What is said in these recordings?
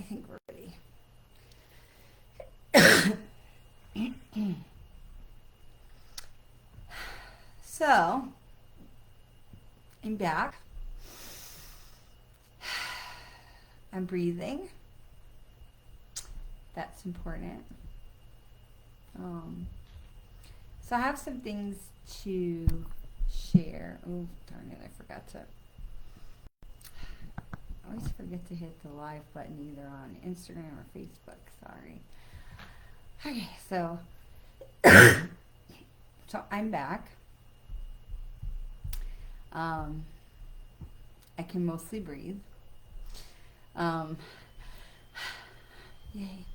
think we're ready. So, I'm back. I'm breathing. That's important. So I have some things to share. Oh, darn it, I forgot to. I always forget to hit the live button either on Instagram or Facebook. Sorry. Okay, so I'm back. I can mostly breathe. Yay.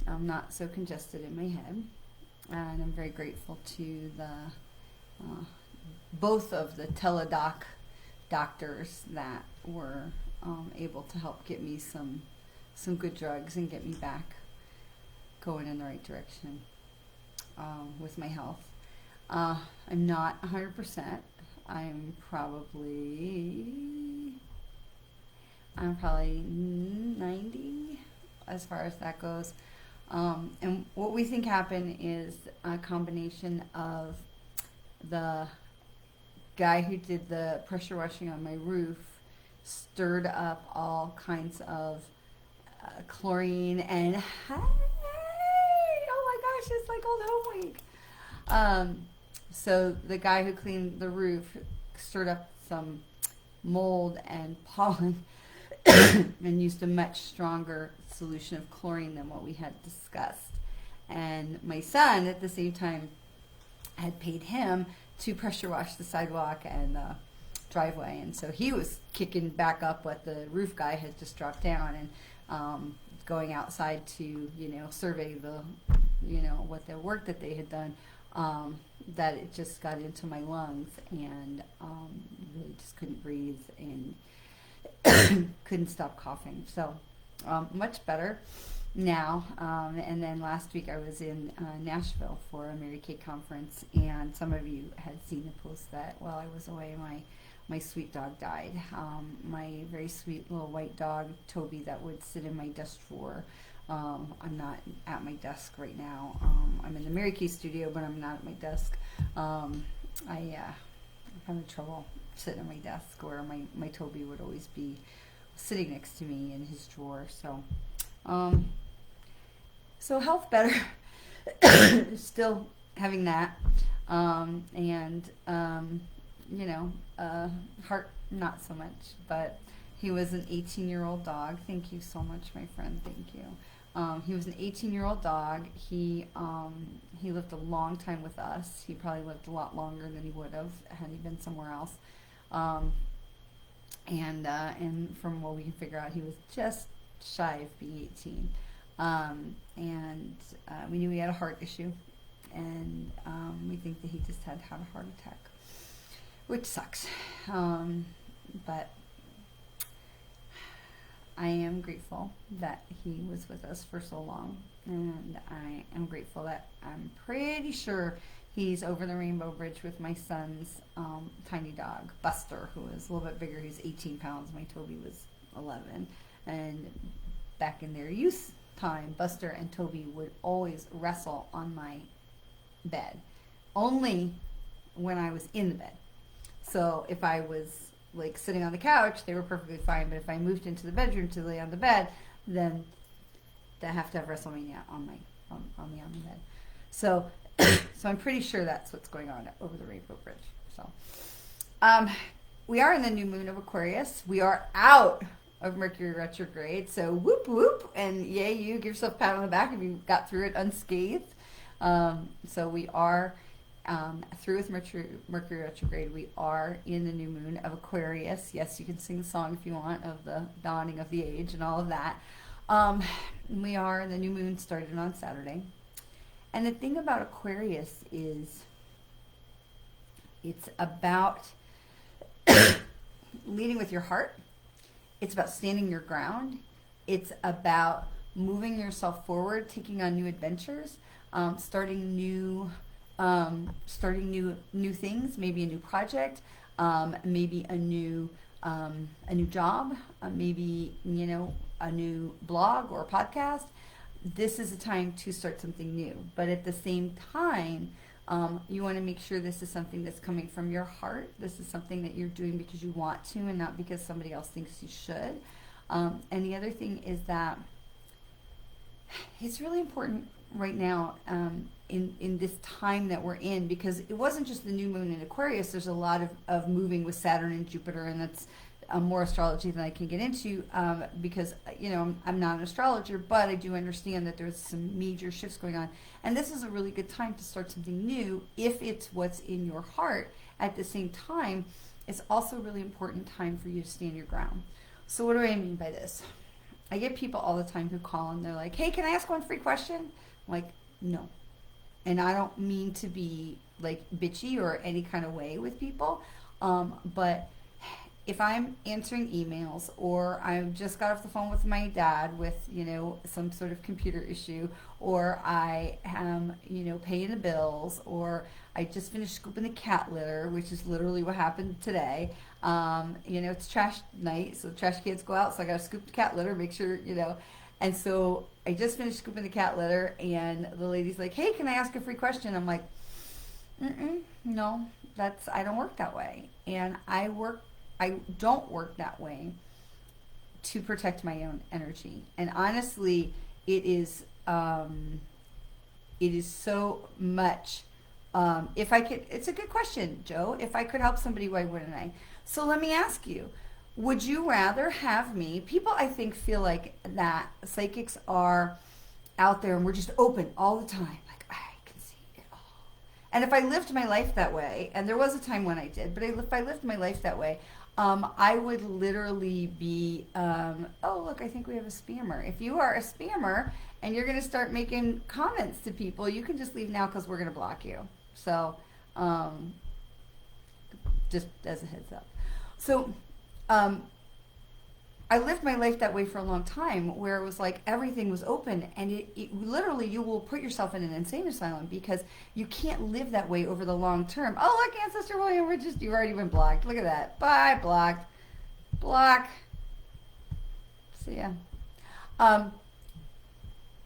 I'm not so congested in my head. And I'm very grateful to the both of the teledoc doctors that were able to help get me some good drugs and get me back going in the right direction with my health. I'm not 100%. I'm probably 90 as far as that goes. And what we think happened is a combination of the guy who did the pressure washing on my roof stirred up all kinds of chlorine and hey, oh my gosh, it's like old home week. So the guy who cleaned the roof stirred up some mold and pollen and used a much stronger solution of chlorine than what we had discussed. And my son, at the same time, had paid him to pressure wash the sidewalk and the driveway. And so he was kicking back up what the roof guy had just dropped down and going outside to, survey the, what the work that they had done. That it just got into my lungs and really just couldn't breathe and couldn't stop coughing. So much better now. And then last week I was in Nashville for a Mary Kay conference, and some of you had seen the post that while I was away, my sweet dog died. My very sweet little white dog, Toby, that would sit in my desk drawer. I'm not at my desk right now. I'm in the Mary Kay studio, but I'm not at my desk. I'm having trouble sitting at my desk where my Toby would always be sitting next to me in his drawer. So health better. Still having that. Heart not so much, but he was an 18-year-old dog. Thank you so much, my friend. Thank you. He was an 18-year-old dog. He lived a long time with us. He probably lived a lot longer than he would have had he been somewhere else. And from what we can figure out, he was just shy of being 18. We knew he had a heart issue, and we think that he just had a heart attack, which sucks. But I am grateful that he was with us for so long, and I am grateful that I'm pretty sure he's over the Rainbow Bridge with my son's tiny dog, Buster, who is a little bit bigger. He's 18 pounds. My Toby was 11. And back in their youth time, Buster and Toby would always wrestle on my bed, only when I was in the bed. So if I was like sitting on the couch, they were perfectly fine. But if I moved into the bedroom to lay on the bed, then they have to have WrestleMania on me on the bed. So I'm pretty sure that's what's going on over the Rainbow Bridge. So we are in the new moon of Aquarius. We are out of Mercury retrograde. So whoop whoop, and yay, you give yourself a pat on the back if you got through it unscathed. So we are through with Mercury retrograde. We are in the new moon of Aquarius. Yes, you can sing the song if you want of the dawning of the age and all of that. We are, the new moon started on Saturday. And the thing about Aquarius is it's about leading with your heart. It's about standing your ground. It's about moving yourself forward, taking on new adventures, starting new things, maybe a new project, maybe a new job, maybe a new blog or a podcast, this is a time to start something new. But at the same time, you want to make sure this is something that's coming from your heart. This is something that you're doing because you want to and not because somebody else thinks you should. And the other thing is that it's really important right now in this time that we're in, because it wasn't just the new moon in Aquarius. There's a lot of moving with Saturn and Jupiter, and that's more astrology than I can get into because, I'm not an astrologer, but I do understand that there's some major shifts going on. And this is a really good time to start something new if it's what's in your heart. At the same time, it's also a really important time for you to stand your ground. So what do I mean by this? I get people all the time who call and they're like, hey, can I ask one free question? I'm like, no. And I don't mean to be like bitchy or any kind of way with people, but if I'm answering emails, or I just got off the phone with my dad with, some sort of computer issue, or I am, paying the bills, or I just finished scooping the cat litter, which is literally what happened today. It's trash night, so the trash cans go out, so I got to scoop the cat litter, make sure, And so I just finished scooping the cat litter, and the lady's like, hey, can I ask a free question? I'm like, no, I don't work that way. And I don't work that way to protect my own energy. And honestly, it is so much. If I could, it's a good question, Joe. If I could help somebody, why wouldn't I? So let me ask you, would you rather have me? People, I think, feel like that psychics are out there and we're just open all the time. Like, I can see it all. And if I lived my life that way, and there was a time when I did, but if I lived my life that way, I would literally be, oh, look, I think we have a spammer. If you are a spammer and you're going to start making comments to people, you can just leave now because we're going to block you. So, just as a heads up. So, I lived my life that way for a long time, where it was like everything was open, and it literally, you will put yourself in an insane asylum because you can't live that way over the long term. Oh, look, Ancestor William, you've already been blocked. Look at that. Bye, blocked. Block. See ya.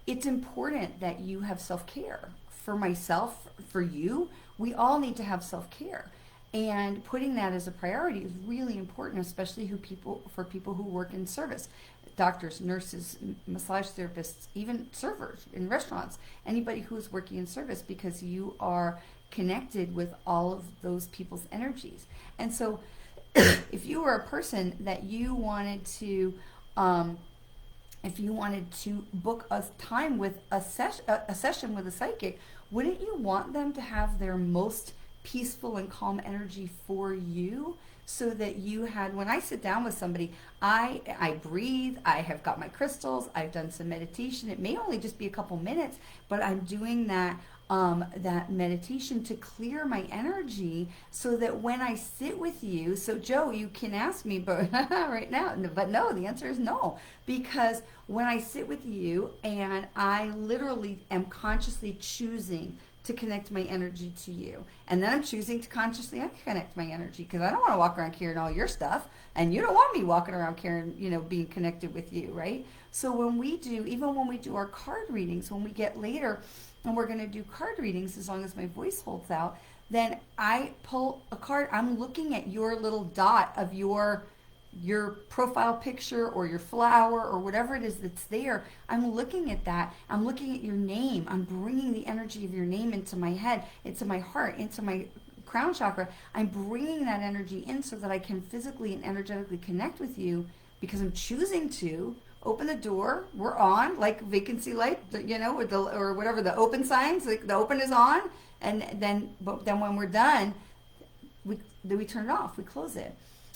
It's important that you have self-care. For myself, for you, we all need to have self-care. And putting that as a priority is really important, especially for people who work in service. Doctors, nurses, massage therapists, even servers in restaurants, anybody who's working in service, because you are connected with all of those people's energies. And so if you were a person that you wanted to, book a time with a session with a psychic, wouldn't you want them to have their most peaceful and calm energy for you, so that you had, when I sit down with somebody, I breathe, I have got my crystals, I've done some meditation. It may only just be a couple minutes, but I'm doing that meditation to clear my energy, so that when I sit with you, so Joe, you can ask me, but right now, but no, the answer is no, because when I sit with you and I literally am consciously choosing to connect my energy to you, and then I'm choosing to consciously unconnect my energy, because I don't want to walk around carrying all your stuff, and you don't want me walking around carrying, being connected with you, right? So when we do our card readings, when we get later and we're going to do card readings, as long as my voice holds out, then I pull a card. I'm looking at your little dot of your profile picture or your flower or whatever it is that's there. I'm looking at that. I'm looking at your name. I'm bringing the energy of your name into my head, into my heart, into my crown chakra. I'm bringing that energy in so that I can physically and energetically connect with you, because I'm choosing to open the door. We're on, like vacancy light, with or whatever, the open signs, like the open is on, and then when we're done, we turn it off. We close it.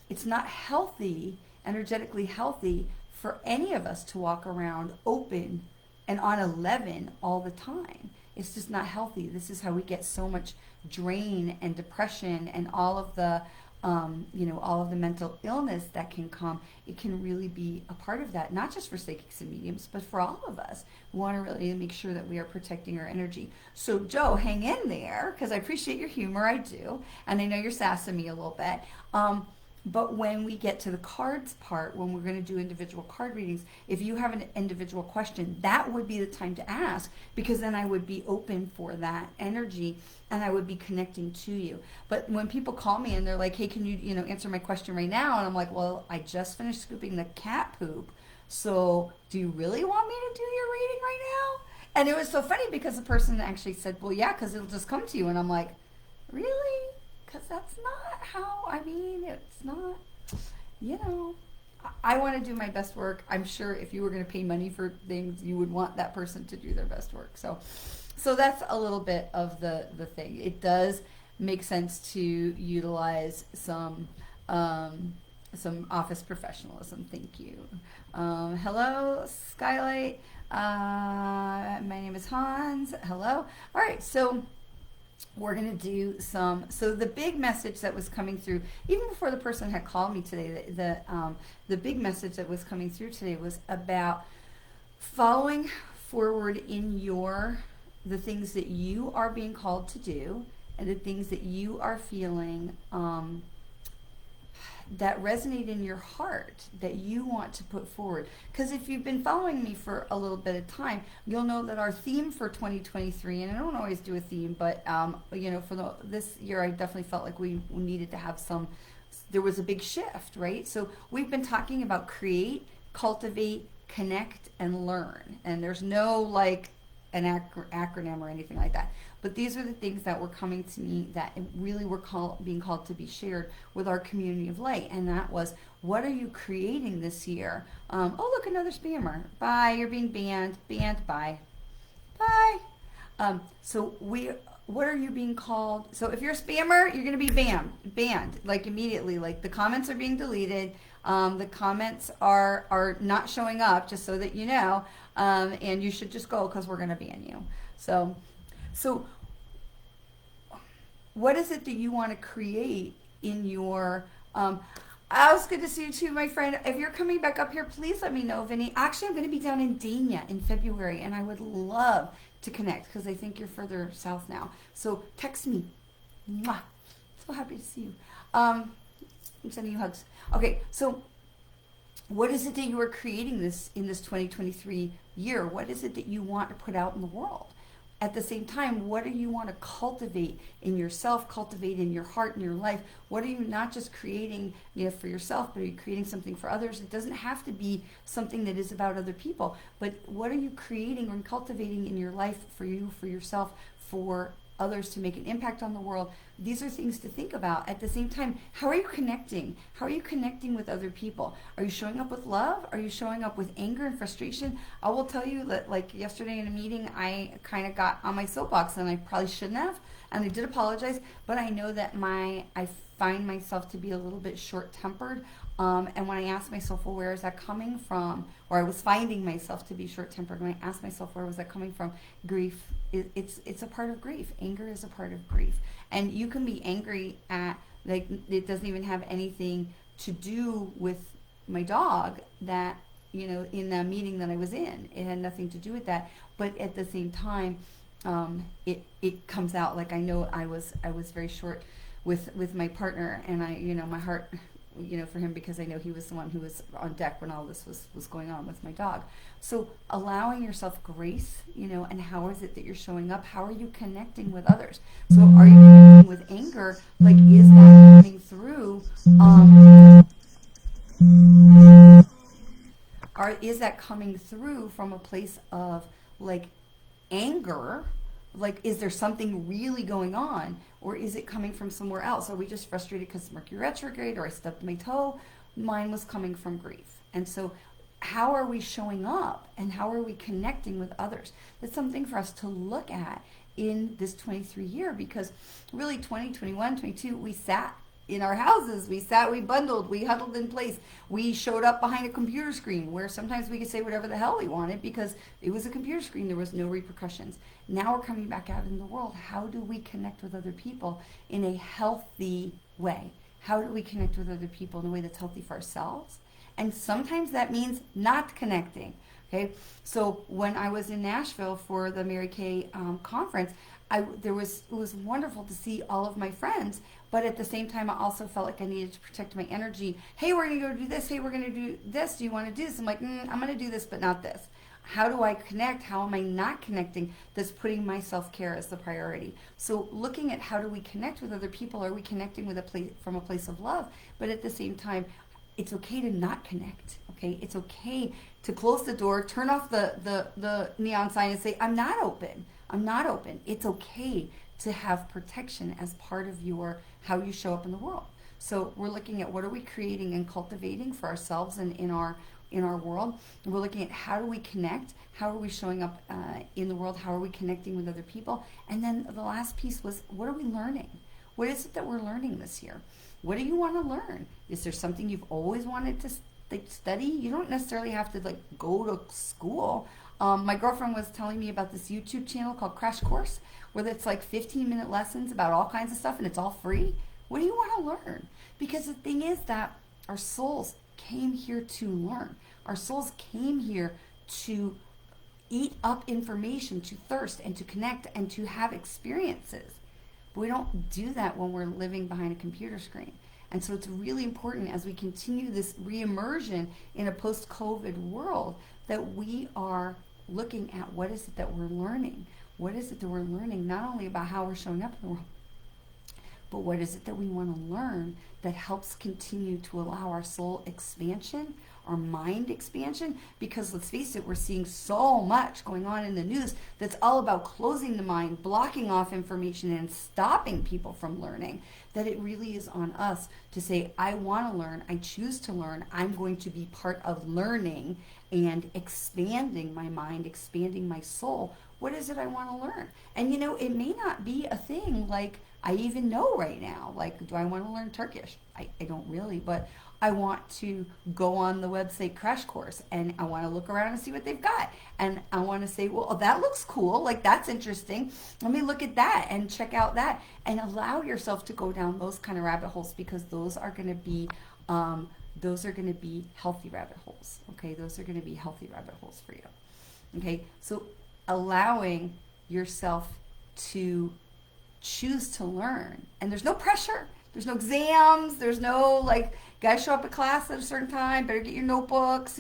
It's not healthy, energetically healthy, for any of us to walk around open and on 11 all the time. It's just not healthy. This is how we get so much drain and depression and all of the, all of the mental illness that can come. It can really be a part of that, not just for psychics and mediums, but for all of us. We want to really make sure that we are protecting our energy. So Joe, hang in there, because I appreciate your humor, I do. And I know you're sassing me a little bit. But when we get to the cards part, when we're going to do individual card readings, if you have an individual question, that would be the time to ask, because then I would be open for that energy and I would be connecting to you. But when people call me and they're like, hey, can you answer my question right now? And I'm like, well, I just finished scooping the cat poop. So do you really want me to do your reading right now? And it was so funny because the person actually said, well, yeah, because it'll just come to you. And I'm like, really? Because that's not how, it's not, I want to do my best work. I'm sure if you were going to pay money for things, you would want that person to do their best work. So that's a little bit of the thing. It does make sense to utilize some office professionalism. Thank you. Hello, Skylight. My name is Hans. Hello. All right, so we're going to do so the big message that was coming through, even before the person had called me today, the big message that was coming through today was about following forward in the things that you are being called to do, and the things that you are feeling that resonate in your heart that you want to put forward. Because if you've been following me for a little bit of time, you'll know that our theme for 2023, and I don't always do a theme, but for this year, I definitely felt like we needed to have there was a big shift, right? So we've been talking about create, cultivate, connect, and learn. And there's no an acronym or anything like that. But these are the things that were coming to me that really were being called to be shared with our community of light. And that was, what are you creating this year? Oh, look, another spammer. Bye, you're being banned. Banned, bye. Bye. What are you being called? So if you're a spammer, you're going to be banned, immediately. The comments are being deleted. The comments are not showing up, just so that you know. And you should just go, because we're going to ban you. So what is it that you want to create in your, it's good to see you too, my friend. If you're coming back up here, please let me know, Vinny. Actually, I'm going to be down in Dania in February, and I would love to connect, because I think you're further south now. So text me. Mwah. So happy to see you. I'm sending you hugs. Okay, so what is it that you are creating in this 2023 year? What is it that you want to put out in the world? At the same time, what do you want to cultivate in yourself, cultivate in your heart and your life? What are you not just creating for yourself, but are you creating something for others? It doesn't have to be something that is about other people, but what are you creating and cultivating in your life for you, for yourself, for others, to make an impact on the world? These are things to think about. At the same time, how are you connecting? How are you connecting with other people? Are you showing up with love? Are you showing up with anger and frustration? I will tell you that, yesterday in a meeting, I kind of got on my soapbox, and I probably shouldn't have, and I did apologize, but I know that I find myself to be a little bit short-tempered, and when I asked myself, well, where is that coming from? Or I was finding myself to be short-tempered. When I asked myself, where was that coming from? Grief. It's a part of grief. Anger is a part of grief. And you can be angry at, it doesn't even have anything to do with my dog that, in the meeting that I was in. It had nothing to do with that. But at the same time, it comes out. I know I was very short with my partner, and my heart, for him, because I know he was the one who was on deck when all this was going on with my dog. So allowing yourself grace, and how is it that you're showing up? How are you connecting with others? So are you connecting with anger? Is that coming through? Is that coming through from a place of anger? Is there something really going on, or is it coming from somewhere else? Are we just frustrated because Mercury retrograde, or I stubbed my toe? Mine was coming from grief. And so how are we showing up, and how are we connecting with others? That's something for us to look at in this 23 year, because really 20, 21, 22, we sat in our houses. We bundled, we huddled in place. We showed up behind a computer screen where sometimes we could say whatever the hell we wanted because it was a computer screen. There was no repercussions. Now we're coming back out in the world. How do we connect with other people in a healthy way? How do we connect with other people in a way that's healthy for ourselves? And sometimes that means not connecting. Okay, so when I was in Nashville for the Mary Kay conference, it was wonderful to see all of my friends, but at the same time, I also felt like I needed to protect my energy. Hey, we're going to go do this. Hey, we're going to do this. Do you want to do this? I'm like, I'm going to do this, but not this. How do I connect? How am I not connecting? That's putting my self-care as the priority. So looking at how do we connect with other people? Are we connecting with from a place of love? But at the same time, it's okay to not connect. Okay, it's okay to close the door, turn off the neon sign, and say, I'm not open. I'm not open. It's okay to have protection as part of how you show up in the world. So we're looking at what are we creating and cultivating for ourselves and in our world. And we're looking at how do we connect, how are we showing up in the world, how are we connecting with other people. And then the last piece was, what are we learning? What is it that we're learning this year? What do you want to learn? Is there something you've always wanted to study? You don't necessarily have to go to school. My girlfriend was telling me about this YouTube channel called Crash Course, where it's 15-minute lessons about all kinds of stuff, and it's all free. What do you want to learn? Because the thing is that our souls came here to learn. Our souls came here to eat up information, to thirst, and to connect, and to have experiences. But we don't do that when we're living behind a computer screen. And so it's really important as we continue this re-immersion in a post-COVID world that we are looking at what is it that we're learning. What is it that we're learning, not only about how we're showing up in the world, but what is it that we want to learn that helps continue to allow our soul expansion, our mind expansion? Because let's face it, we're seeing so much going on in the news that's all about closing the mind, blocking off information, and stopping people from learning, that it really is on us to say, I want to learn, I choose to learn, I'm going to be part of learning and expanding my mind, expanding my soul. What is it I want to learn? And it may not be a thing like I even know right now. Do I want to learn Turkish? I don't really, but I want to go on the website Crash Course and I want to look around and see what they've got. And I want to say, well, that looks cool. That's interesting. Let me look at that and check out that, and allow yourself to go down those kind of rabbit holes, because those are going to be healthy rabbit holes. Okay. Those are going to be healthy rabbit holes for you. Okay. So allowing yourself to choose to learn, and there's no pressure, there's no exams, there's no guys show up at class at a certain time, better get your notebooks,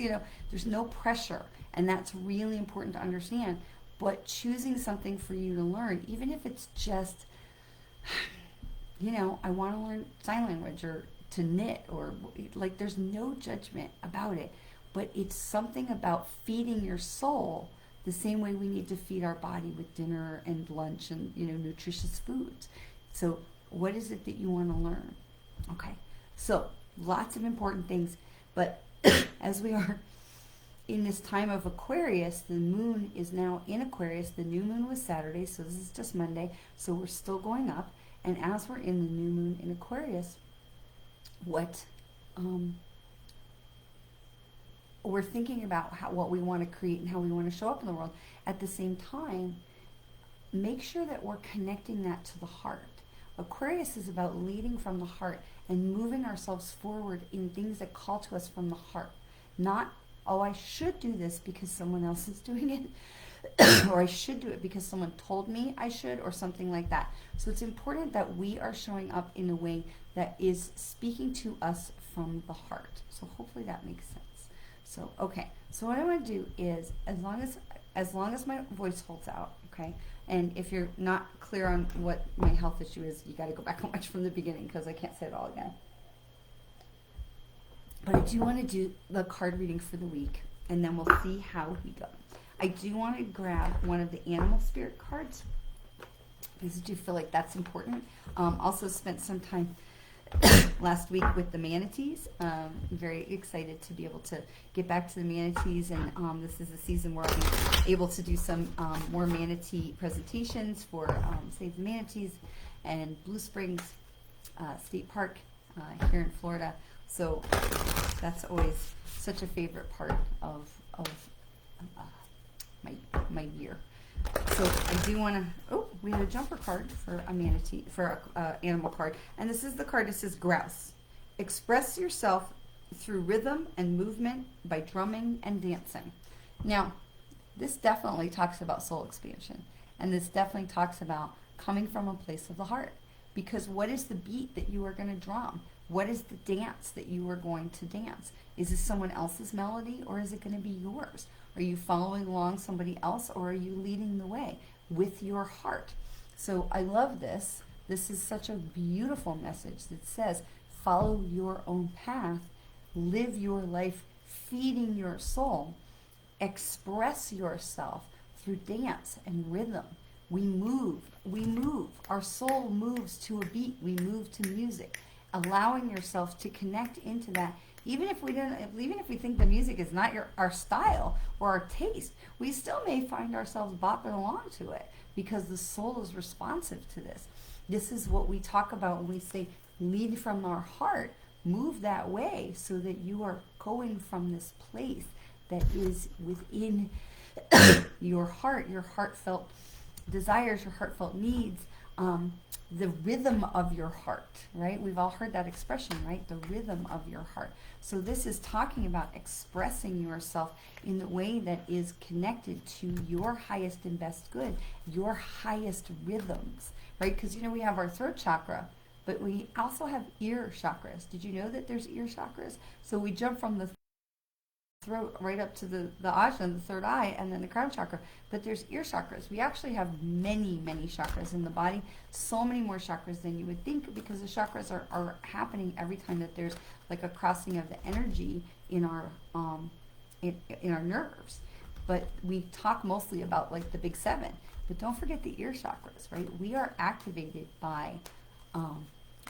there's no pressure, and that's really important to understand. But choosing something for you to learn, even if it's just I want to learn sign language or to knit, or there's no judgment about it, but it's something about feeding your soul the same way we need to feed our body with dinner and lunch and nutritious foods. So what is it that you want to learn? Okay, so lots of important things, but as we are in this time of Aquarius, the moon is now in Aquarius. The new moon was Saturday, so this is just Monday, so we're still going up. And as we're in the new moon in Aquarius, we're thinking about what we want to create and how we want to show up in the world. At the same time, make sure that we're connecting that to the heart. Aquarius is about leading from the heart and moving ourselves forward in things that call to us from the heart. Not, I should do this because someone else is doing it, or I should do it because someone told me I should, or something like that. So it's important that we are showing up in a way that is speaking to us from the heart. So hopefully that makes sense. So, okay, so what I want to do is, as long as my voice holds out, okay, and if you're not clear on what my health issue is, you got to go back and watch from the beginning, because I can't say it all again. But I do want to do the card reading for the week, and then we'll see how we go. I do want to grab one of the animal spirit cards, because I do feel like that's important. Also spent some time last week with the manatees. I'm very excited to be able to get back to the manatees, and this is a season where I'm able to do some more manatee presentations for Save the Manatees and Blue Springs State Park here in Florida. So that's always such a favorite part of my year. So I do want to, we had a jumper card for a manatee, for an animal card. And this is the card that says grouse. Express yourself through rhythm and movement by drumming and dancing. Now, this definitely talks about soul expansion. And this definitely talks about coming from a place of the heart. Because what is the beat that you are going to drum? What is the dance that you are going to dance? Is this someone else's melody, or is it going to be yours? Are you following along somebody else, or are you leading the way with your heart? So I love this. This is such a beautiful message that says, follow your own path, live your life feeding your soul, express yourself through dance and rhythm. We move, our soul moves to a beat, we move to music, allowing yourself to connect into that. Even if we think the music is not our style or our taste, we still may find ourselves bopping along to it because the soul is responsive to this. This is what we talk about when we say lead from our heart, move that way so that you are going from this place that is within your heart, your heartfelt desires, your heartfelt needs, the rhythm of your heart, right? We've all heard that expression, right? The rhythm of your heart. So this is talking about expressing yourself in the way that is connected to your highest and best good, your highest rhythms, right? Because, you know, we have our throat chakra, but we also have ear chakras. Did you know that there's ear chakras? So we jump from the throat right up to the ajna, the third eye, and then the crown chakra. But there's ear chakras. We actually have many chakras in the body, so many more chakras than you would think, because the chakras are happening every time that there's like a crossing of the energy in our in our nerves. But we talk mostly about like the big seven, but don't forget the ear chakras, right? We are activated by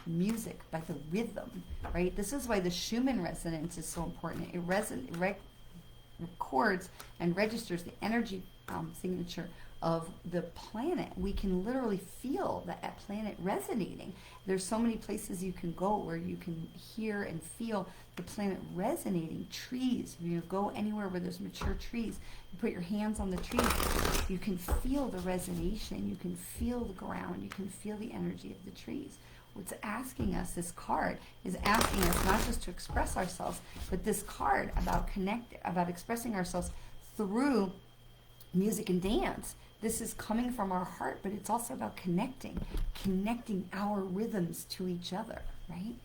music, by the rhythm, right? This is why the Schumann resonance is so important. It records and registers the energy signature of the planet. We can literally feel that planet resonating. There's so many places you can go where you can hear and feel the planet resonating. Trees, you go anywhere where there's mature trees, you put your hands on the trees, you can feel the resonation, you can feel the ground, you can feel the energy of the trees. What's asking us, this card is asking us not just to express ourselves, but this card about expressing ourselves through music and dance. This is coming from our heart, but it's also about connecting our rhythms to each other, right?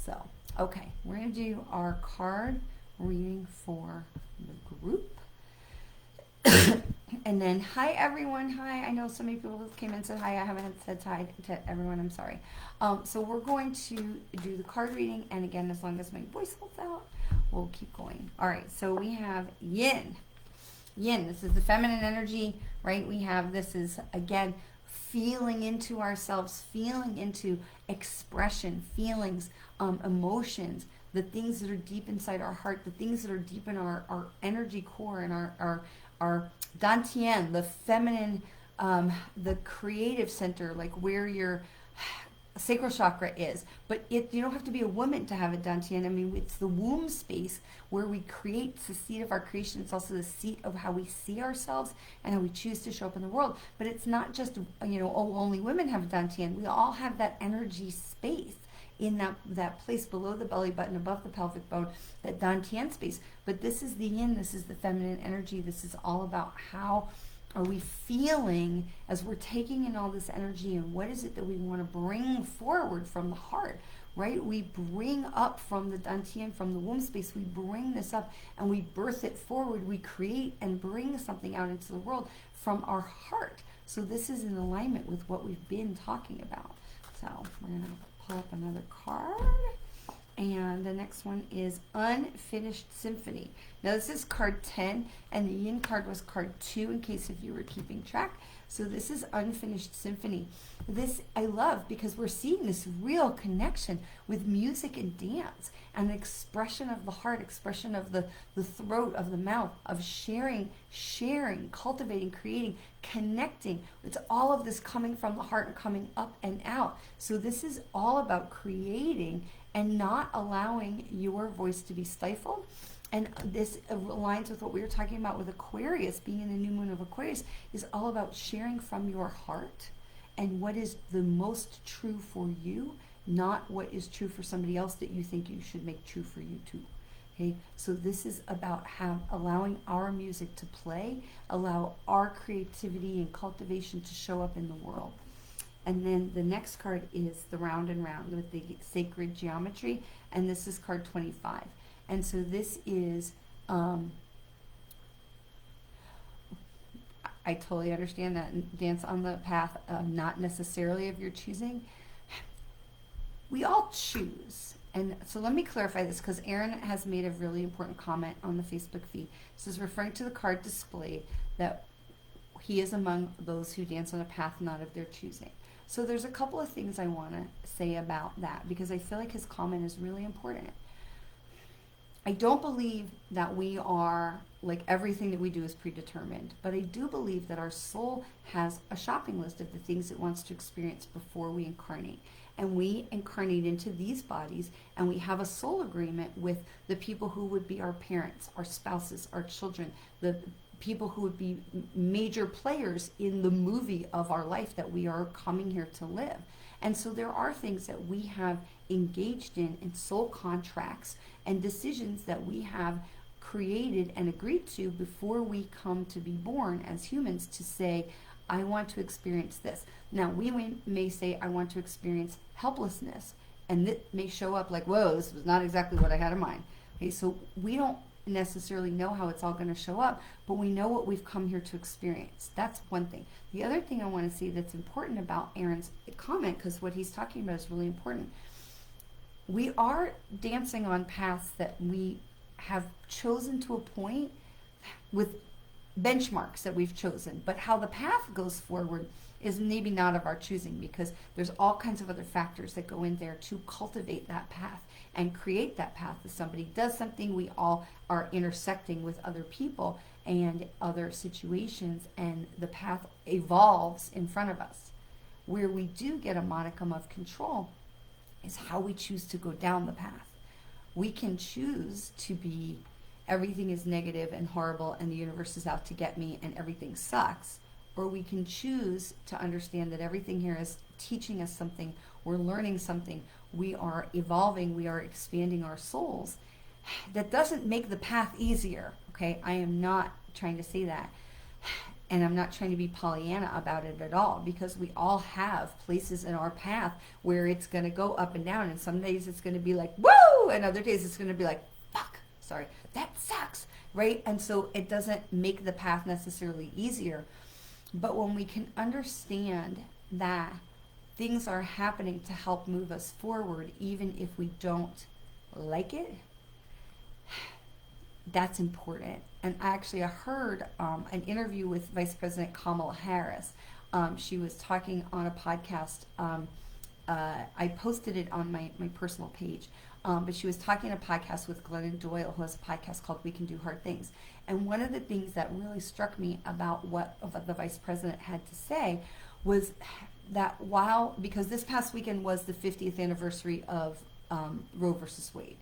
So, okay, we're going to do our card reading for the group. And then, hi everyone, hi. I know so many people came in and said hi. I haven't said hi to everyone, I'm sorry. So we're going to do the card reading, and again, as long as my voice holds out, we'll keep going. All right, so we have yin. Yin, this is the feminine energy, right? We have, this is, again, feeling into ourselves, feeling into expression, feelings, emotions, the things that are deep inside our heart, the things that are deep in our energy core and our dantian, the feminine, the creative center, like where your sacral chakra is. But you don't have to be a woman to have a dantian. I mean, it's the womb space where we create. It's the seat of our creation. It's also the seat of how we see ourselves and how we choose to show up in the world. But it's not just, only women have a dantian. We all have that energy space in that place below the belly button, above the pelvic bone, that dantian space. But this is the yin, this is the feminine energy. This is all about how are we feeling as we're taking in all this energy, and what is it that we want to bring forward from the heart, right? We bring up from the dantian, from the womb space, we bring this up and we birth it forward. We create and bring something out into the world from our heart. So this is in alignment with what we've been talking about. So we're going to pull up another card. And the next one is Unfinished Symphony. Now this is card 10, and the yin card was card 2, in case if you were keeping track. So this is Unfinished Symphony. This I love because we're seeing this real connection with music and dance, and the expression of the heart, expression of the throat, of the mouth, of sharing, cultivating, creating, connecting. It's all of this coming from the heart and coming up and out. So this is all about creating and not allowing your voice to be stifled. And this aligns with what we were talking about with Aquarius, being in the new moon of Aquarius, is all about sharing from your heart and what is the most true for you, not what is true for somebody else that you think you should make true for you too. Okay, so this is about allowing our music to play, allow our creativity and cultivation to show up in the world. And then the next card is the round and round with the sacred geometry, and this is card 25. And so this is, I totally understand that dance on the path, not necessarily of your choosing. We all choose. And so let me clarify this, because Aaron has made a really important comment on the Facebook feed. This is referring to the card displayed, that he is among those who dance on a path not of their choosing. So there's a couple of things I want to say about that, because I feel like his comment is really important. I don't believe that we are, like, everything that we do is predetermined, but I do believe that our soul has a shopping list of the things it wants to experience before we incarnate. And we incarnate into these bodies, and we have a soul agreement with the people who would be our parents, our spouses, our children, the people who would be major players in the movie of our life that we are coming here to live. And so there are things that we have engaged in soul contracts and decisions that we have created and agreed to before we come to be born as humans, to say, I want to experience this. Now, we may say, I want to experience helplessness, and it may show up like, whoa, this was not exactly what I had in mind. Okay, so we don't necessarily know how it's all going to show up, but we know what we've come here to experience. That's one thing. The other thing I want to say that's important about Aaron's comment, because what he's talking about is really important. We are dancing on paths that we have chosen to a point with benchmarks that we've chosen, but how the path goes forward is maybe not of our choosing, because there's all kinds of other factors that go in there to cultivate that path and create that path. If somebody does something, we all are intersecting with other people and other situations, and the path evolves in front of us. Where we do get a modicum of control is how we choose to go down the path. We can choose to be, everything is negative and horrible and the universe is out to get me and everything sucks. Or we can choose to understand that everything here is teaching us something, we're learning something, we are evolving, we are expanding our souls. That doesn't make the path easier, okay? I am not trying to say that. And I'm not trying to be Pollyanna about it at all, because we all have places in our path where it's going to go up and down, and some days it's going to be like, woo! And other days it's going to be like, fuck, sorry, that sucks, right? And so it doesn't make the path necessarily easier. But when we can understand that things are happening to help move us forward, even if we don't like it, that's important. And actually, I heard an interview with Vice President Kamala Harris. She was talking on a podcast. I posted it on my personal page. But she was talking on a podcast with Glennon Doyle, who has a podcast called We Can Do Hard Things. And one of the things that really struck me about what the Vice President had to say was that because this past weekend was the 50th anniversary of Roe versus Wade,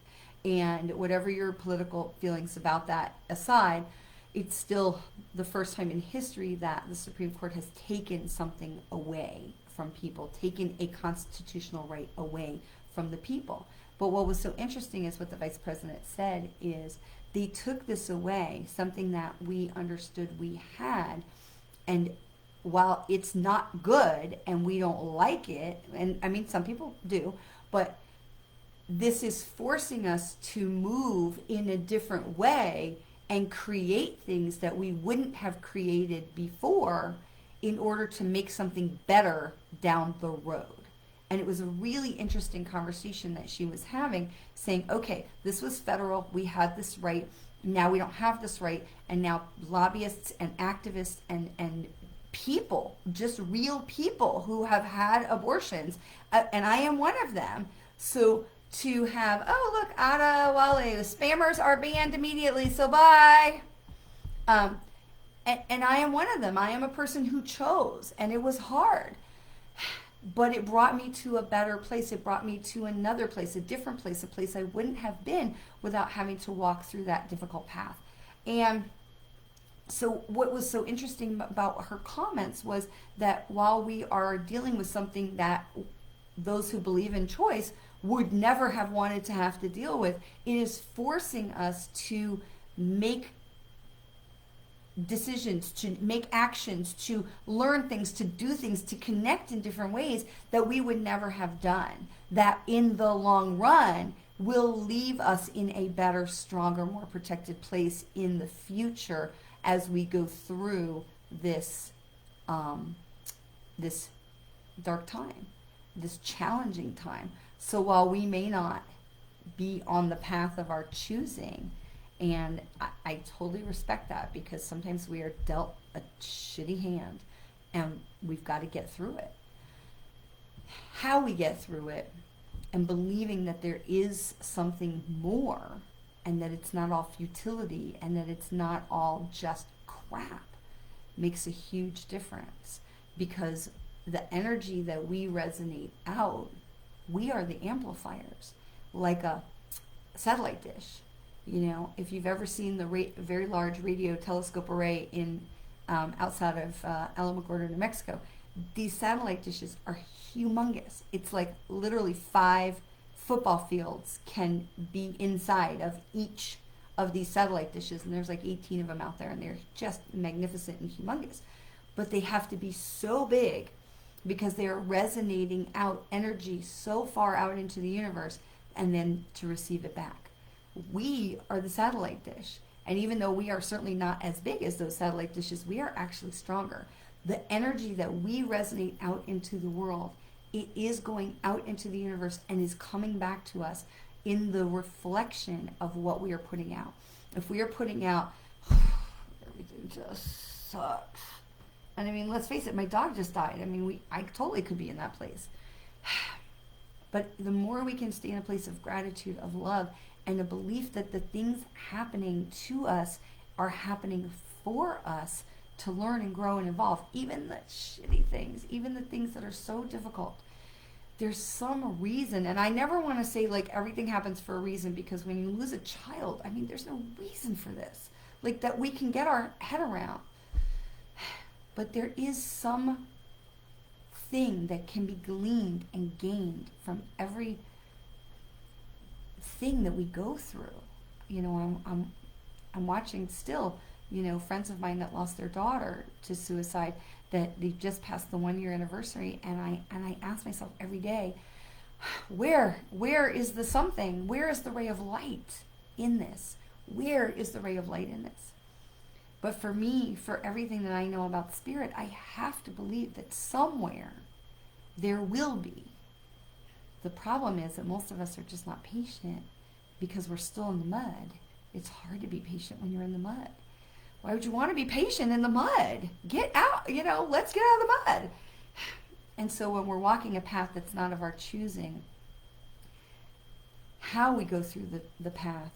and whatever your political feelings about that aside, it's still the first time in history that the Supreme Court has taken something away from people, taken a constitutional right away from the people. But what was so interesting is what the Vice President said is they took this away, something that we understood we had, and while it's not good and we don't like it, and I mean some people do, but this is forcing us to move in a different way and create things that we wouldn't have created before in order to make something better down the road. And it was a really interesting conversation that she was having, saying, okay, this was federal, we had this right, now we don't have this right, and now lobbyists and activists and people, just real people who have had abortions, and I am one of them, so to have, oh look, Ada Wale, the spammers are banned immediately, so bye. And I am one of them. I am a person who chose, and it was hard. But it brought me to a better place. It brought me to another place, a different place, a place I wouldn't have been without having to walk through that difficult path. And so what was so interesting about her comments was that while we are dealing with something that those who believe in choice would never have wanted to have to deal with, it is forcing us to make decisions, to make actions, to learn things, to do things, to connect in different ways that we would never have done. That in the long run will leave us in a better, stronger, more protected place in the future as we go through this this dark time, this challenging time. So while we may not be on the path of our choosing, and I totally respect that, because sometimes we are dealt a shitty hand and we've got to get through it. How we get through it, and believing that there is something more, and that it's not all futility, and that it's not all just crap, makes a huge difference. Because the energy that we resonate out, we are the amplifiers, like a satellite dish. You know, if you've ever seen the very large radio telescope array in outside of Alamogordo, New Mexico, these satellite dishes are humongous. It's like literally 5 football fields can be inside of each of these satellite dishes, and there's like 18 of them out there, and they're just magnificent and humongous. But they have to be so big because they are resonating out energy so far out into the universe, and then to receive it back. We are the satellite dish. And even though we are certainly not as big as those satellite dishes, we are actually stronger. The energy that we resonate out into the world, it is going out into the universe and is coming back to us in the reflection of what we are putting out. If we are putting out, everything just sucks. And I mean, let's face it, my dog just died. I mean, I totally could be in that place. But the more we can stay in a place of gratitude, of love, and a belief that the things happening to us are happening for us to learn and grow and evolve, even the shitty things, even the things that are so difficult, there's some reason. And I never want to say like everything happens for a reason, because when you lose a child, I mean, there's no reason for this, like that we can get our head around. But there is some thing that can be gleaned and gained from every thing that we go through. You know, I'm watching still, you know, friends of mine that lost their daughter to suicide, that they've just passed the 1-year anniversary, and I ask myself every day, where is the something? Where is the ray of light in this? Where is the ray of light in this? But for me, for everything that I know about spirit, I have to believe that somewhere there will be. The problem is that most of us are just not patient because we're still in the mud. It's hard to be patient when you're in the mud. Why would you want to be patient in the mud? Get out, you know, let's get out of the mud. And so when we're walking a path that's not of our choosing, how we go through the path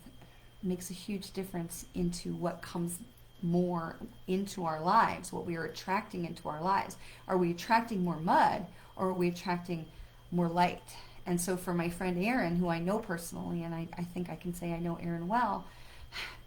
makes a huge difference into what comes more into our lives, what we are attracting into our lives. Are we attracting more mud, or are we attracting more light? And so for my friend Aaron, who I know personally, and I think I can say I know Aaron well,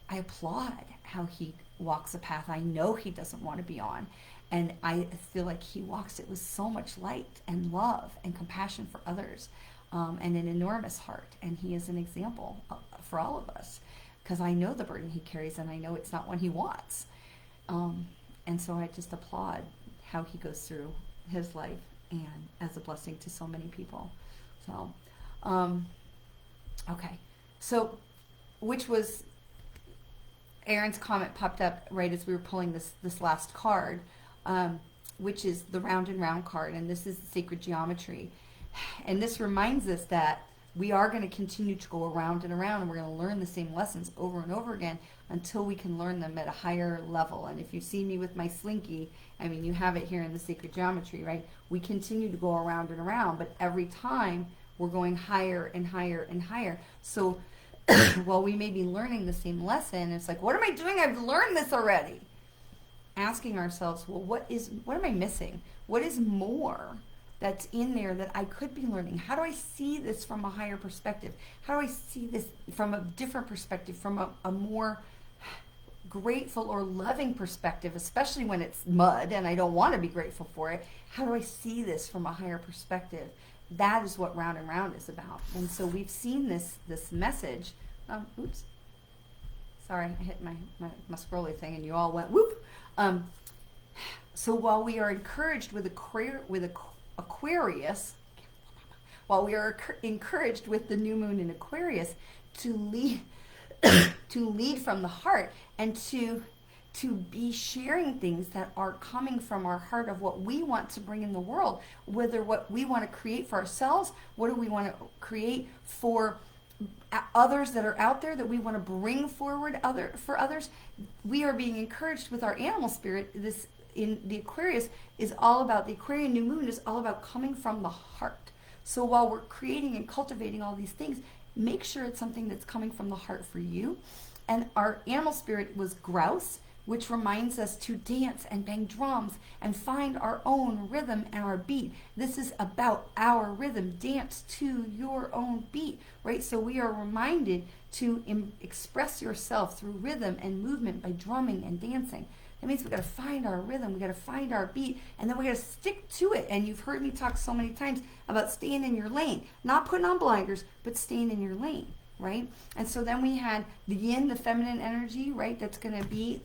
I applaud how he walks a path I know he doesn't want to be on. And I feel like he walks it with so much light and love and compassion for others, and an enormous heart. And he is an example for all of us, because I know the burden he carries, and I know it's not one he wants. And so I just applaud how he goes through his life, and as a blessing to so many people. So, okay. So, which was, Aaron's comment popped up right as we were pulling this last card, which is the round and round card, and this is the sacred geometry. And this reminds us that we are going to continue to go around and around, and we're going to learn the same lessons over and over again until we can learn them at a higher level. And if you see me with my slinky, I mean, you have it here in the sacred geometry, right? We continue to go around and around, but every time we're going higher and higher and higher. So while we may be learning the same lesson, it's like, what am I doing? I've learned this already. Asking ourselves, well, what am I missing? What is more that's in there that I could be learning? How do I see this from a higher perspective? How do I see this from a different perspective, from a more grateful or loving perspective, especially when it's mud and I don't want to be grateful for it? How do I see this from a higher perspective? That is what Round and Round is about. And so we've seen this message. Oops. Sorry, I hit my scrolly thing and you all went whoop. So while we are encouraged with Aquarius, while we are encouraged with the new moon in Aquarius to lead to lead from the heart and to be sharing things that are coming from our heart of what we want to bring in the world, whether what we want to create for ourselves, what do we want to create for others that are out there that we want to bring forward for others. We are being encouraged with our animal spirit. This in the Aquarius is all about, the Aquarian new moon is all about coming from the heart. So while we're creating and cultivating all these things, make sure it's something that's coming from the heart for you. And our animal spirit was grouse, which reminds us to dance and bang drums and find our own rhythm and our beat. This is about our rhythm. Dance to your own beat, right? So we are reminded to express yourself through rhythm and movement by drumming and dancing. That means we got to find our rhythm, we got to find our beat, and then we got to stick to it. And you've heard me talk so many times about staying in your lane, not putting on blinders, but staying in your lane, right? And so then we had the yin, the feminine energy, right? That's going to be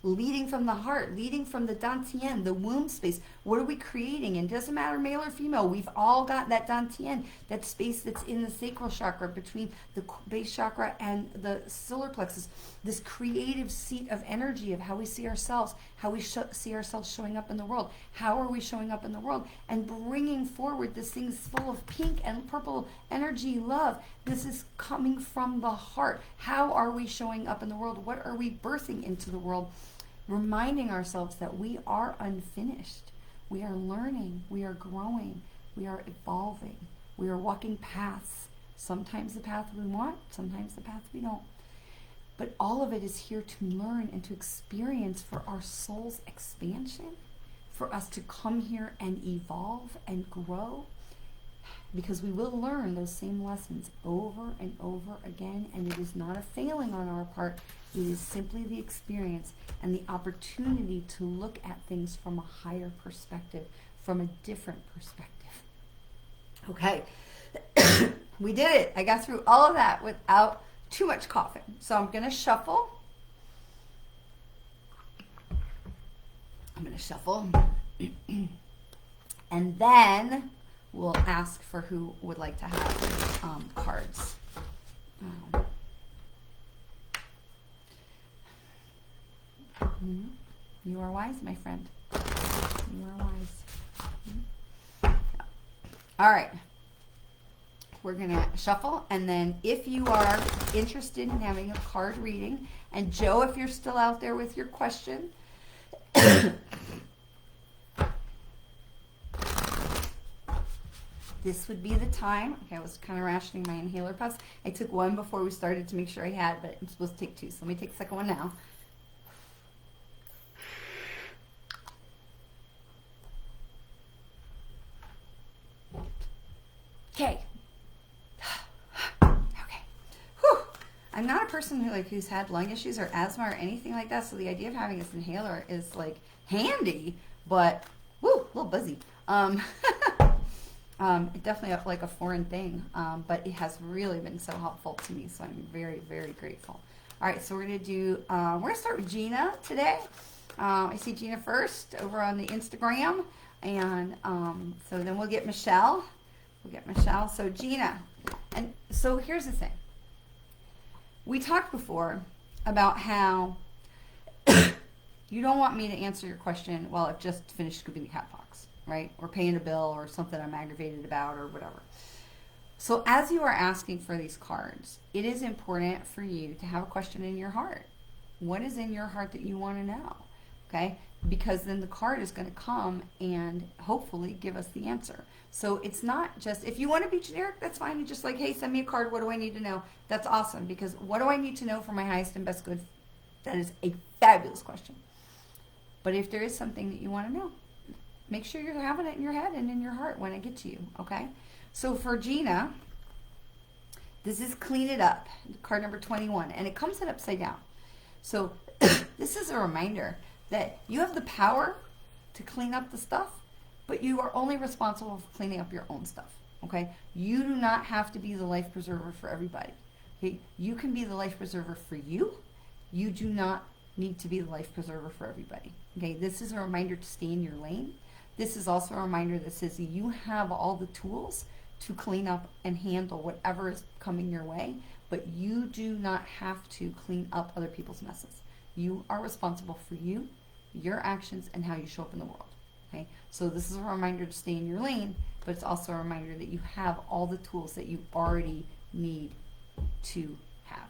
leading from the heart, leading from the dantian, the womb space. What are we creating? And it doesn't matter male or female, we've all got that dantian, that space that's in the sacral chakra between the base chakra and the solar plexus. This creative seat of energy of how we see ourselves, how we see ourselves showing up in the world. How are we showing up in the world? And bringing forward this thing's full of pink and purple energy, love. This is coming from the heart. How are we showing up in the world? What are we birthing into the world? Reminding ourselves that we are unfinished. We are learning. We are growing. We are evolving. We are walking paths. Sometimes the path we want, sometimes the path we don't. But all of it is here to learn and to experience for our soul's expansion, for us to come here and evolve and grow, because we will learn those same lessons over and over again, and it is not a failing on our part. It is simply the experience and the opportunity to look at things from a higher perspective, from a different perspective. Okay, we did it. I got through all of that without too much coughing. So I'm going to shuffle. And then we'll ask for who would like to have cards. You are wise, my friend. You are wise. All right. We're going to shuffle, and then if you are interested in having a card reading, and Joe, if you're still out there with your question, this would be the time. Okay, I was kind of rationing my inhaler puffs. I took one before we started to make sure I had, but I'm supposed to take two, so let me take the second one now. Okay. I'm not a person who's had lung issues or asthma or anything like that, so the idea of having this inhaler is handy, but a little buzzy. It definitely like a foreign thing, but it has really been so helpful to me, so I'm very, very grateful. All right, so we're gonna do. We're gonna start with Gina today. I see Gina first over on the Instagram, and so then we'll get Michelle. So Gina, and so here's the thing. We talked before about how you don't want me to answer your question, well, I've just finished scooping the cat box, right? Or paying a bill or something I'm aggravated about or whatever. So as you are asking for these cards, it is important for you to have a question in your heart. What is in your heart that you want to know? Okay? Because then the card is going to come and hopefully give us the answer. So it's not just, if you want to be generic, that's fine. You're just like, hey, send me a card. What do I need to know? That's awesome, because what do I need to know for my highest and best good? That is a fabulous question. But if there is something that you want to know, make sure you're having it in your head and in your heart when I get to you, okay? So for Gina, this is Clean It Up, card number 21, and it comes in upside down. So this is a reminder that you have the power to clean up the stuff, but you are only responsible for cleaning up your own stuff, okay? You do not have to be the life preserver for everybody, okay? You can be the life preserver for you. You do not need to be the life preserver for everybody. Okay, this is a reminder to stay in your lane. This is also a reminder that says you have all the tools to clean up and handle whatever is coming your way, but you do not have to clean up other people's messes. You are responsible for you, your actions, and how you show up in the world. Okay, so this is a reminder to stay in your lane, but it's also a reminder that you have all the tools that you already need to have.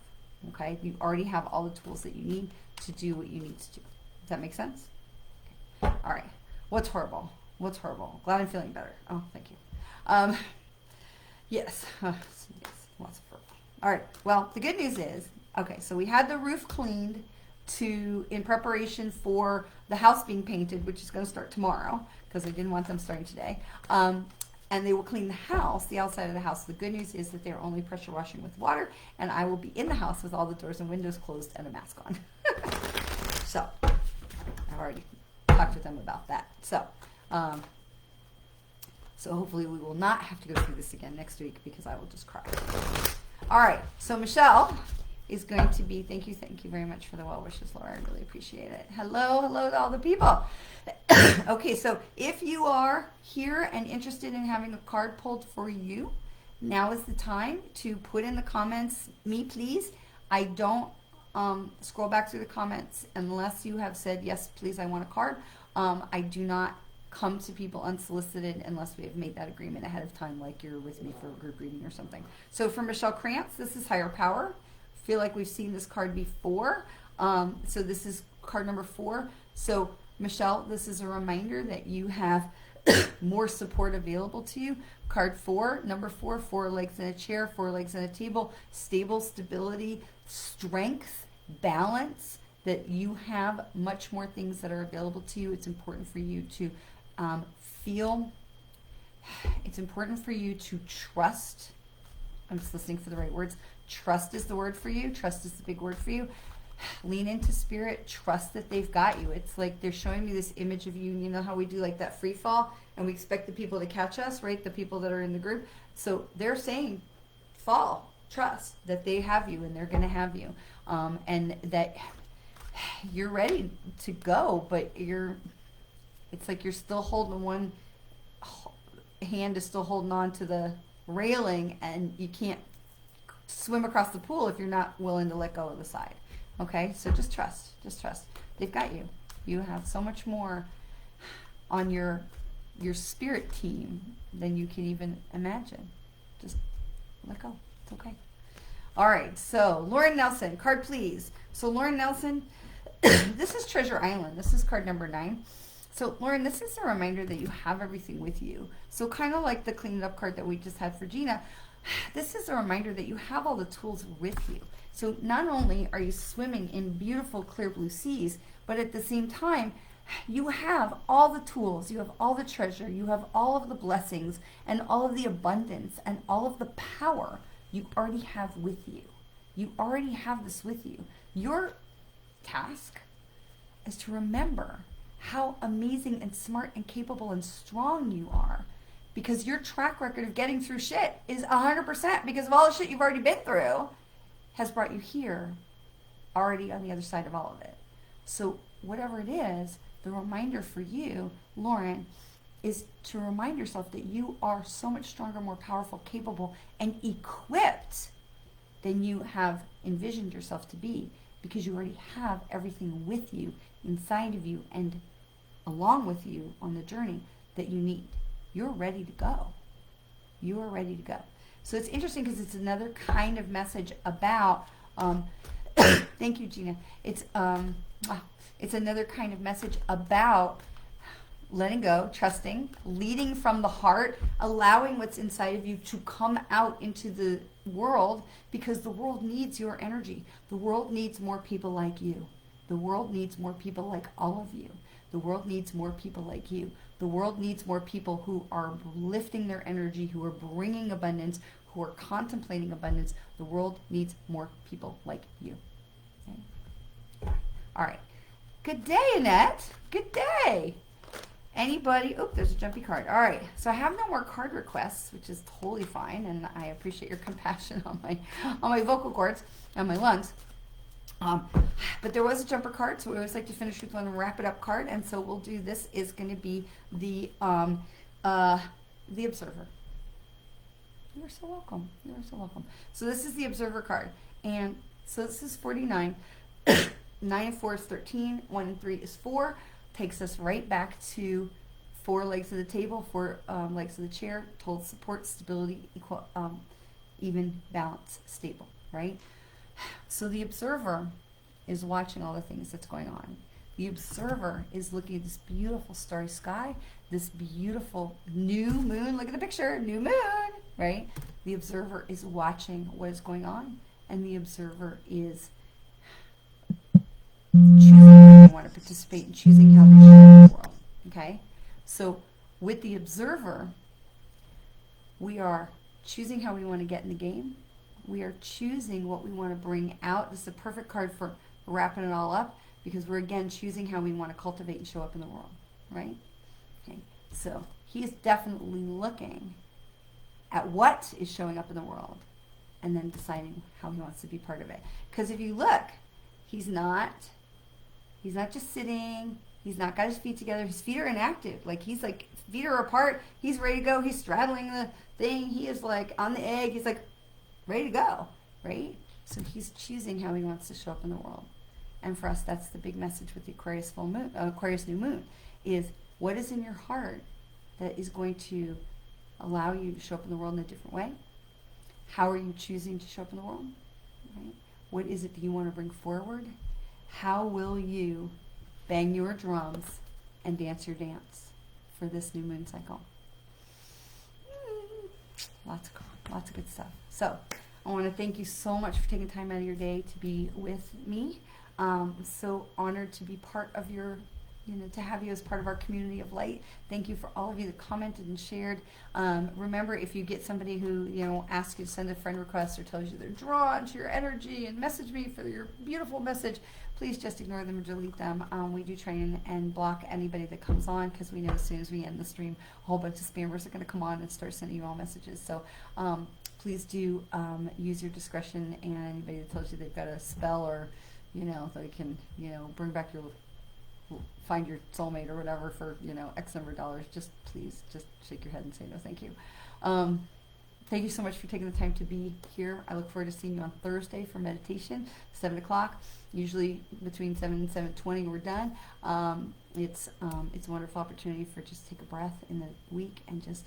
Okay, you already have all the tools that you need to do what you need to do. Does that make sense? Okay. All right. What's horrible? What's horrible? Glad I'm feeling better. Oh, thank you. Yes. Yes. Lots of horrible. All right. Well, the good news is, okay, so we had the roof cleaned in preparation for the house being painted, which is going to start tomorrow because I didn't want them starting today. And they will clean the house, the outside of the house. The good news is that they're only pressure washing with water, and I will be in the house with all the doors and windows closed and a mask on. So I've already talked with them about that. So hopefully we will not have to go through this again next week because I will just cry. All right, so Michelle is going to be, thank you very much for the well wishes, Laura. I really appreciate it. Hello to all the people. Okay, so if you are here and interested in having a card pulled for you, now is the time to put in the comments, me please. I don't scroll back through the comments unless you have said, yes, please, I want a card. I do not come to people unsolicited unless we have made that agreement ahead of time, like you're with me for a group reading or something. So for Michelle Krantz, this is Higher Power. Feel like we've seen this card before. So this is card number 4. So Michelle, this is a reminder that you have more support available to you. Card 4, number 4, 4 legs in a chair, 4 legs in a table, stable, stability, strength, balance, that you have much more things that are available to you. It's important for you to it's important for you to trust. I'm just listening for the right words. Trust is the word for you. Trust is the big word for you. Lean into spirit. Trust that they've got you. It's like they're showing me this image of you. You know how we do like that free fall and we expect the people to catch us, right? The people that are in the group. So they're saying fall. Trust that they have you and they're going to have you. And that you're ready to go, but it's like you're still holding one hand is still holding on to the railing and you can't swim across the pool if you're not willing to let go of the side. Okay, so just trust. They've got you. You have so much more on your spirit team than you can even imagine. Just let go. It's okay. All right, so Lauren Nelson, card please. So Lauren Nelson, this is Treasure Island. This is card number 9. So Lauren, this is a reminder that you have everything with you. So kind of like the cleaned up card that we just had for Gina, this is a reminder that you have all the tools with you. So not only are you swimming in beautiful clear blue seas, but at the same time, you have all the tools, you have all the treasure, you have all of the blessings and all of the abundance and all of the power you already have with you. You already have this with you. Your task is to remember how amazing and smart and capable and strong you are, because your track record of getting through shit is 100% because of all the shit you've already been through has brought you here already on the other side of all of it. So whatever it is, the reminder for you, Lauren, is to remind yourself that you are so much stronger, more powerful, capable, and equipped than you have envisioned yourself to be, because you already have everything with you, inside of you, and along with you on the journey that you need. You're ready to go. You are ready to go. So it's interesting because it's another kind of message about, thank you, Gina. It's another kind of message about letting go, trusting, leading from the heart, allowing what's inside of you to come out into the world, because the world needs your energy. The world needs more people like you. The world needs more people like all of you. The world needs more people like you. The world needs more people who are lifting their energy, who are bringing abundance, who are contemplating abundance. The world needs more people like you. Okay? All right. Good day, Annette. Good day. Anybody? Oh, there's a jumpy card. All right. So I have no more card requests, which is totally fine, and I appreciate your compassion on my vocal cords and my lungs. Um, but there was a jumper card, so we always like to finish with one wrap it up card, and so we'll do this is going to be the Observer. You are so welcome. You are so welcome. So this is the Observer card, and so this is 49. 9 and 4 is 13. 1 and 3 is 4. Takes us right back to 4 legs of the table, 4 legs of the chair, total support, stability, equal, even, balance, stable, right? So the Observer is watching all the things that's going on. The Observer is looking at this beautiful starry sky, this beautiful new moon. Look at the picture, new moon, right? The Observer is watching what is going on, and the Observer is choosing how they want to participate and choosing how they show up in the world, okay? So with the Observer, we are choosing how we want to get in the game. We are choosing what we want to bring out. This is a perfect card for wrapping it all up, because we're again choosing how we want to cultivate and show up in the world, right? Okay, so he is definitely looking at what is showing up in the world and then deciding how he wants to be part of it. Because if you look, he's not just sitting. He's not got his feet together. His feet are inactive. Like, he's like, feet are apart. He's ready to go. He's straddling the thing. He is like on the egg. He's like ready to go, right? So he's choosing how he wants to show up in the world. And for us, that's the big message with the Aquarius full moon, Aquarius new moon, is what is in your heart that is going to allow you to show up in the world in a different way? How are you choosing to show up in the world? Right? What is it that you want to bring forward? How will you bang your drums and dance your dance for this new moon cycle? Lots of good stuff. So I want to thank you so much for taking time out of your day to be with me. I'm so honored to be part of your, to have you as part of our community of light. Thank you for all of you that commented and shared. Remember, if you get somebody who, asks you to send a friend request or tells you they're drawn to your energy and message me for your beautiful message, please just ignore them or delete them. We do try and block anybody that comes on, because we know as soon as we end the stream, a whole bunch of spammers are going to come on and start sending you all messages. So please do use your discretion, and anybody that tells you they've got a spell or, they can, bring back find your soulmate or whatever for, X number of dollars, just please just shake your head and say no thank you. Thank you so much for taking the time to be here. I look forward to seeing you on Thursday for meditation, 7 o'clock. Usually between 7 and 7:20 we're done. It's a wonderful opportunity for just take a breath in the week and just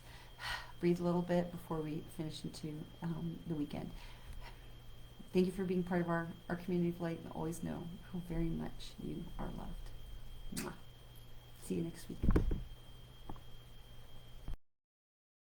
breathe a little bit before we finish into the weekend. Thank you for being part of our community of light, and always know how very much you are loved. Mwah. See you next week.